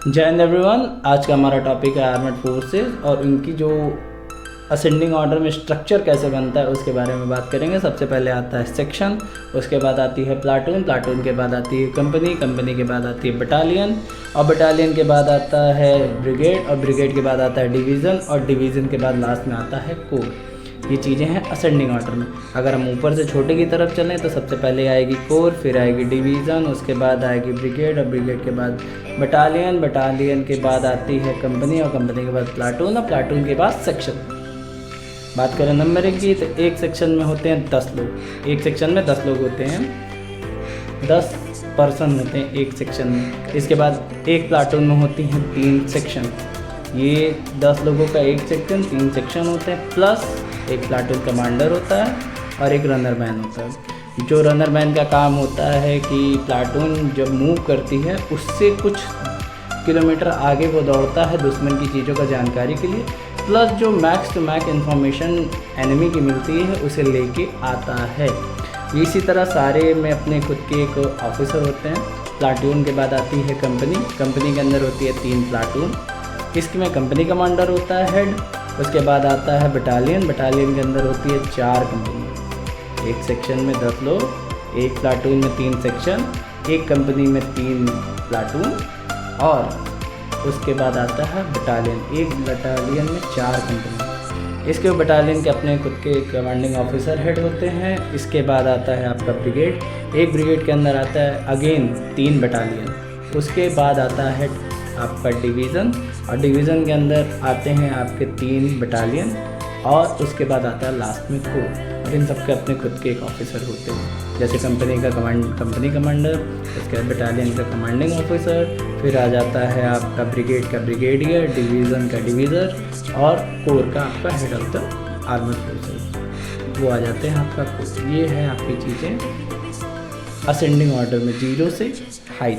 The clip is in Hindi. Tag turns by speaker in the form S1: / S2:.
S1: जय हिंद एवरीवन। आज का हमारा टॉपिक है आर्मड फोर्सेस और उनकी जो असेंडिंग ऑर्डर में स्ट्रक्चर कैसे बनता है उसके बारे में बात करेंगे। सबसे पहले आता है सेक्शन, उसके बाद आती है प्लाटून, प्लाटून के बाद आती है कंपनी, कंपनी के बाद आती है बटालियन और बटालियन के बाद आता है ब्रिगेड और ब्रिगेड के बाद आता है डिवीज़न और डिवीज़न के बाद लास्ट में आता है कोर। ये चीज़ें हैं असेंडिंग ऑर्डर में। अगर हम ऊपर से छोटे की तरफ चलें तो सबसे पहले आएगी कोर, फिर आएगी डिवीज़न, उसके बाद आएगी ब्रिगेड और ब्रिगेड के बाद बटालियन, बटालियन के बाद आती है कंपनी और कंपनी के बाद प्लाटून और प्लाटून के बाद सेक्शन। बात करें नंबरिंग की तो एक सेक्शन में होते हैं 10 लोग, एक सेक्शन में 10 लोग होते हैं, 10 पर्सन होते हैं एक सेक्शन में। इसके बाद एक प्लाटून में होती हैं 3 सेक्शन। ये 10 लोगों का एक सेक्शन, 3 सेक्शन होते हैं, प्लस एक प्लाटून कमांडर होता है और एक रनर मैन होता है। जो रनर मैन का काम होता है कि प्लाटून जब मूव करती है उससे कुछ किलोमीटर आगे वो दौड़ता है दुश्मन की चीज़ों का जानकारी के लिए, प्लस जो max to max information enemy की मिलती है उसे लेके आता है। इसी तरह सारे में अपने खुद के एक ऑफिसर होते हैं। प्लाटून के बाद आती है कंपनी, कंपनी के अंदर होती है 3 प्लाटून, इसमें कंपनी कमांडर होता है हेड। उसके बाद आता है बटालियन, बटालियन के अंदर होती है 4 कंपनी, एक सेक्शन में 10 लोग, एक प्लाटून में 3 सेक्शन, एक कंपनी में 3 प्लाटून और उसके बाद आता है बटालियन, एक बटालियन में 4 कंपनी। इसके बटालियन के अपने खुद के कमांडिंग ऑफिसर हेड होते हैं। इसके बाद आता है आपका ब्रिगेड, एक ब्रिगेड के अंदर आता है अगेन 3 बटालियन। उसके बाद आता है आपका डिवीज़न और डिवीज़न के अंदर आते हैं आपके 3 बटालियन और उसके बाद आता है लास्ट में कोर। और इन सबके अपने खुद के एक ऑफिसर होते हैं, जैसे कंपनी का कंपनी कमांडर, उसके बाद बटालियन का कमांडिंग ऑफिसर, फिर आ जाता है आपका ब्रिगेड का ब्रिगेडियर, डिवीज़न का डिवीज़र और कोर का आपका head of the armed forces, वो आ जाते हैं आपका कोर। ये है आपकी चीज़ें असेंडिंग ऑर्डर में 0 से हाई।